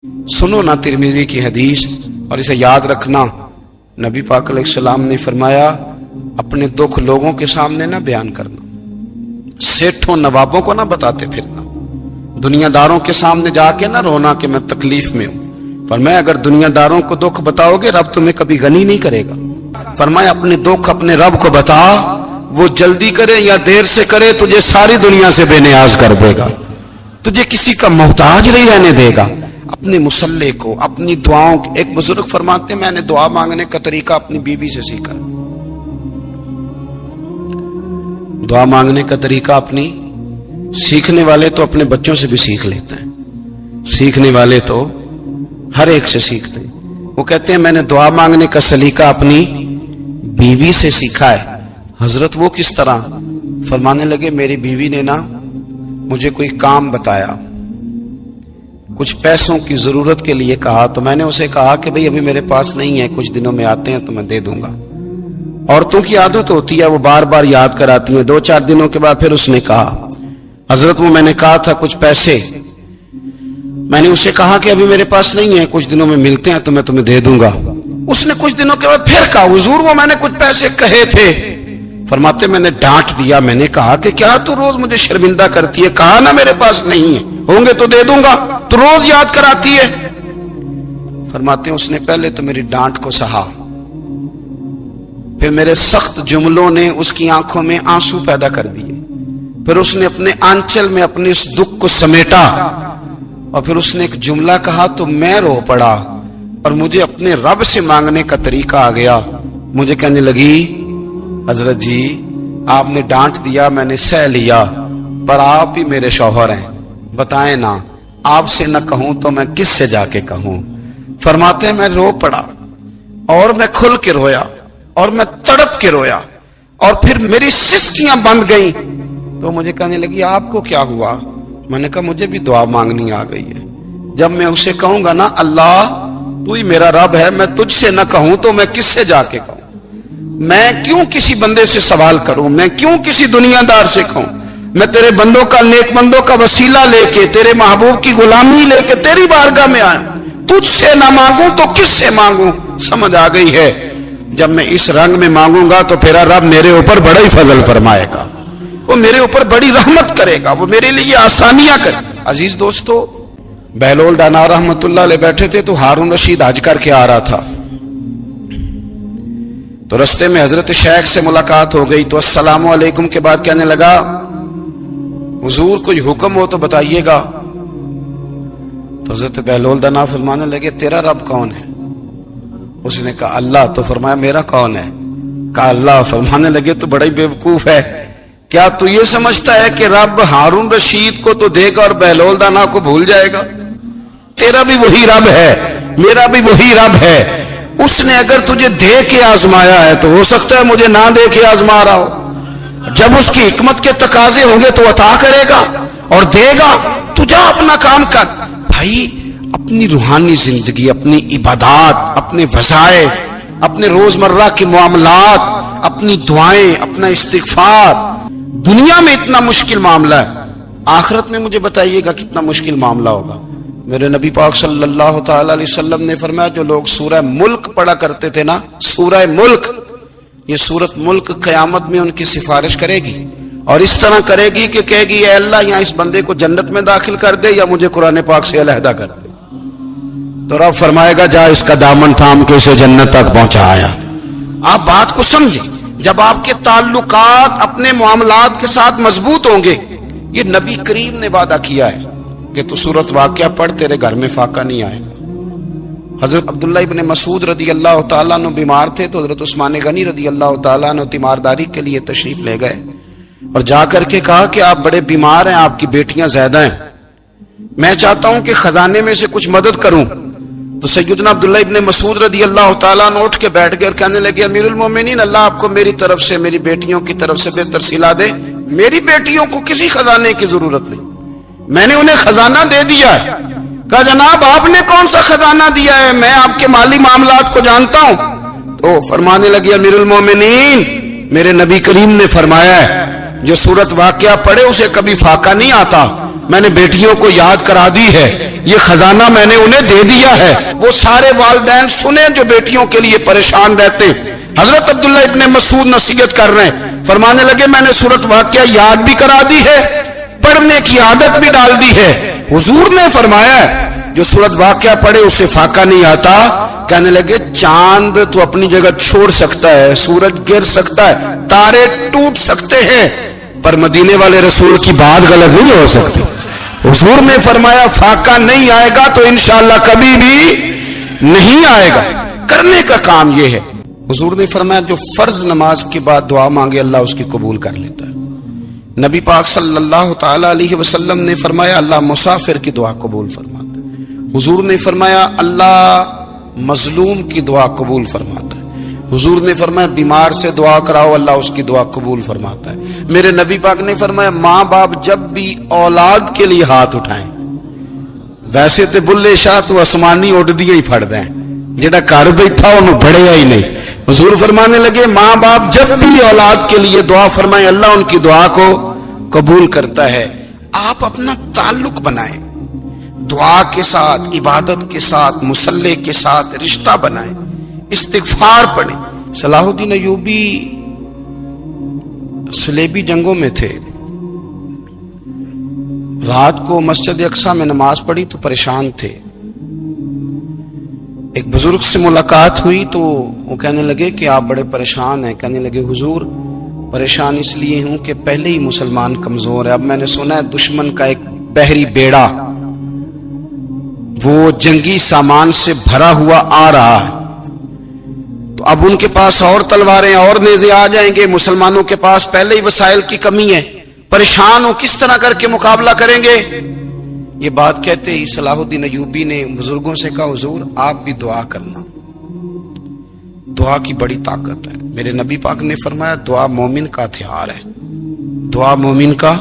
سنو نا ترمذی کی حدیث اور اسے یاد رکھنا. نبی پاک علیہ السلام نے فرمایا اپنے دکھ لوگوں کے سامنے نہ بیان کرنا, سیٹھوں نوابوں کو نہ بتاتے پھرنا, دنیا داروں کے سامنے جا کے نہ رونا کہ میں تکلیف میں ہوں. فرمایا اگر دنیا داروں کو دکھ بتاؤ گے رب تمہیں کبھی غنی نہیں کرے گا. فرمایا اپنے دکھ اپنے رب کو بتا, وہ جلدی کرے یا دیر سے کرے تجھے ساری دنیا سے بے نیاز کر دے گا, تجھے کسی کا محتاج نہیں رہنے دے گا. اپنے مسلح کو, اپنی دعاؤں. ایک بزرگ فرماتے ہیں میں نے دعا مانگنے کا طریقہ اپنی بیوی سے سیکھا. دعا مانگنے کا طریقہ اپنی, سیکھنے والے تو اپنے بچوں سے بھی سیکھ لیتے ہیں, سیکھنے والے تو ہر ایک سے سیکھتے ہیں. وہ کہتے ہیں میں نے دعا مانگنے کا سلیقہ اپنی بیوی سے سیکھا ہے. حضرت وہ کس طرح؟ فرمانے لگے میری بیوی نے نا مجھے کوئی کام بتایا, کچھ پیسوں کی ضرورت کے لیے کہا, تو میں نے اسے کہا کہ بھئی ابھی میرے پاس نہیں ہے, کچھ دنوں میں آتے ہیں تو میں دے دوں گا. عورتوں کی عادت ہوتی ہے وہ بار بار یاد کراتی ہیں. 2-4 دنوں کے بعد پھر اس نے کہا حضرت وہ میں نے کہا تھا کچھ پیسے, میں نے اسے کہا کہ ابھی میرے پاس نہیں ہے, کچھ دنوں میں ملتے ہیں تو میں تمہیں دے دوں گا. اس نے کچھ دنوں کے بعد پھر کہا حضور وہ میں نے کچھ پیسے کہے تھے. فرماتے میں نے ڈانٹ دیا, میں نے کہا کہ کیا تو روز مجھے شرمندہ کرتی ہے, کہا نا میرے پاس نہیں ہے, ہوں گے تو دے دوں گا, تو روز یاد کراتی ہے. فرماتے ہیں اس نے پہلے تو میری ڈانٹ کو سہا, پھر میرے سخت جملوں نے اس کی آنکھوں میں آنسو پیدا کر دیے, پھر اس نے اپنے آنچل میں اپنے اس دکھ کو سمیٹا, اور پھر اس نے ایک جملہ کہا تو میں رو پڑا, اور مجھے اپنے رب سے مانگنے کا طریقہ آ گیا. مجھے کہنے لگی حضرت جی آپ نے ڈانٹ دیا میں نے سہ لیا, پر آپ ہی میرے شوہر ہیں, بتائیں نا آپ سے نہ کہوں تو میں کس سے جا کے کہوں. فرماتے ہیں میں رو پڑا, اور میں کھل کے رویا, اور میں تڑپ کے رویا, اور پھر میری سسکیاں بند گئیں. تو مجھے کہنے لگی آپ کو کیا ہوا؟ میں نے کہا مجھے بھی دعا مانگنی آ گئی ہے. جب میں اسے کہوں گا نا اللہ تو ہی میرا رب ہے, میں تجھ سے نہ کہوں تو میں کس سے جا کے کہوں, میں کیوں کسی بندے سے سوال کروں, میں کیوں کسی دنیا دار سے کہوں, میں تیرے بندوں کا نیک بندوں کا وسیلہ لے کے, تیرے محبوب کی غلامی لے کے تیری بارگاہ میں آئیں, تجھ سے نہ مانگوں تو کس سے مانگوں. سمجھ آ گئی ہے؟ جب میں اس رنگ میں مانگوں گا تو پھر رب میرے اوپر بڑا ہی فضل فرمائے گا, وہ میرے اوپر بڑی رحمت کرے گا, وہ میرے لیے آسانیاں کرے. عزیز دوستو, بہلول دانا رحمت اللہ علیہ بیٹھے تھے تو ہارون رشید حج کر کے آ رہا تھا, تو رستے میں حضرت شیخ سے ملاقات ہو گئی. تو السلام علیکم کے بعد کہنے لگا حضور کوئی حکم ہو تو بتائیے گا. تو حضرت بہلول دانا فرمانے لگے تیرا رب کون ہے؟ اس نے کہا اللہ. تو فرمایا میرا کون ہے؟ کہا اللہ. فرمانے لگے تو بڑا ہی بیوقوف ہے, کیا تو یہ سمجھتا ہے کہ رب ہارون رشید کو تو دے گا اور بہلول دانا کو بھول جائے گا؟ تیرا بھی وہی رب ہے, میرا بھی وہی رب ہے. اس نے اگر تجھے دے کے آزمایا ہے تو ہو سکتا ہے مجھے نہ دے کے آزما رہا ہو. جب اس کی حکمت کے تقاضے ہوں گے تو عطا کرے گا اور دے گا. تو جا اپنا کام کر. بھائی اپنی روحانی زندگی, اپنی عبادات, اپنے وظائف, اپنے روزمرہ کے معاملات, اپنی دعائیں, اپنا استغفار. دنیا میں اتنا مشکل معاملہ ہے, آخرت میں مجھے بتائیے گا کتنا مشکل معاملہ ہوگا. میرے نبی پاک صلی اللہ تعالی علیہ وسلم نے فرمایا جو لوگ سورہ ملک پڑھا کرتے تھے نا, سورہ ملک, یہ سورت ملک قیامت میں ان کی سفارش کرے گی, اور اس طرح کرے گی کہ کہے گی اے اللہ یہاں اس بندے کو جنت میں داخل کر دے یا مجھے قرآن پاک سے علیحدہ کر دے. تو رب فرمائے گا جا اس کا دامن تھام کے اسے جنت تک پہنچایا. آپ بات کو سمجھیں, جب آپ کے تعلقات اپنے معاملات کے ساتھ مضبوط ہوں گے, یہ نبی کریم نے وعدہ کیا ہے کہ تو سورت واقعہ پڑھ تیرے گھر میں فاقہ نہیں آئے گا. حضرت عبداللہ ابن مسعود رضی اللہ تعالیٰ عنہ بیمار تھے تو حضرت عثمان غنی رضی اللہ تعالیٰ عنہ تیمارداری کے لیے تشریف لے گئے, اور جا کر کے کہا کہ آپ بڑے بیمار ہیں, آپ کی بیٹیاں زیادہ ہیں, میں چاہتا ہوں کہ خزانے میں سے کچھ مدد کروں. تو سیدنا عبداللہ ابن مسعود رضی اللہ تعالیٰ عنہ اٹھ کے بیٹھ گئے اور کہنے لگے امیر المومنین اللہ آپ کو میری طرف سے, میری بیٹیوں کی طرف سے بہتر صلہ دے. میری بیٹیوں کو کسی خزانے کی ضرورت نہیں, میں نے انہیں خزانہ دے دیا ہے. کہا جناب آپ نے کون سا خزانہ دیا ہے, میں آپ کے مالی معاملات کو جانتا ہوں. تو فرمانے لگی امیر المومنین میرے نبی کریم نے فرمایا ہے جو سورت واقعہ پڑھے اسے کبھی فاقہ نہیں آتا, میں نے بیٹیوں کو یاد کرا دی ہے، یہ خزانہ میں نے انہیں دے دیا ہے۔ وہ سارے والدین سنیں جو بیٹیوں کے لیے پریشان رہتے ہیں۔ حضرت عبداللہ ابن مسعود نصیحت کر رہے ہیں، فرمانے لگے میں نے سورۃ واقعہ یاد بھی کرا دی ہے، پڑھنے کی عادت بھی ڈال دی ہے۔ حضور نے فرمایا جو سورۃ واقعہ پڑھے اسے فاقہ نہیں آتا۔ کہنے لگے چاند تو اپنی جگہ چھوڑ سکتا ہے، سورج گر سکتا ہے، تارے ٹوٹ سکتے ہیں، پر مدینے والے رسول کی بات غلط نہیں ہو سکتی۔ حضور نے فرمایا فاقہ نہیں آئے گا تو انشاءاللہ کبھی بھی نہیں آئے گا۔ کرنے کا کام یہ ہے۔ حضور نے فرمایا جو فرض نماز کے بعد دعا مانگے اللہ اس کی قبول کر لیتا ہے۔ نبی پاک صلی اللہ تعالی علیہ وسلم نے فرمایا اللہ مسافر کی دعا قبول فرماتا ہے۔ حضور نے فرمایا اللہ مظلوم کی دعا قبول فرماتا ہے۔ حضور نے فرمایا بیمار سے دعا کراؤ اللہ اس کی دعا قبول فرماتا ہے۔ میرے نبی پاک نے فرمایا ماں باپ جب بھی اولاد کے لیے ہاتھ اٹھائیں، ویسے تے بلے شاہ تو آسمانی اڑ دیا ہی پھڑ دیں، جڑا گھر بیٹھا انہوں بڑھیا ہی نہیں۔ حضور فرمانے لگے ماں باپ جب بھی اولاد کے لیے دعا فرمائیں اللہ ان کی دعا کو قبول کرتا ہے۔ آپ اپنا تعلق بنائیں، دعا کے ساتھ، عبادت کے ساتھ، مصلی کے ساتھ رشتہ بنائیں، استغفار پڑھیں۔ صلاح الدین ایوبی صلیبی جنگوں میں تھے، رات کو مسجد اقصی میں نماز پڑھی تو پریشان تھے۔ ایک بزرگ سے ملاقات ہوئی تو وہ کہنے لگے کہ آپ بڑے پریشان ہیں۔ کہنے لگے حضور پریشان اس لیے ہوں کہ پہلے ہی مسلمان کمزور ہے، اب میں نے سنا ہے دشمن کا ایک بحری بیڑا وہ جنگی سامان سے بھرا ہوا آ رہا ہے، تو اب ان کے پاس اور تلواریں اور نیزے آ جائیں گے، مسلمانوں کے پاس پہلے ہی وسائل کی کمی ہے، پریشان ہو کس طرح کر کے مقابلہ کریں گے۔ یہ بات کہتے ہی صلاح الدین ایوبی نے بزرگوں سے کہا حضور آپ بھی دعا کرنا، دعا کی بڑی طاقت ہے۔ میرے نبی پاک نے فرمایا دعا مومن کا ہتھیار ہے، دعا مومن کا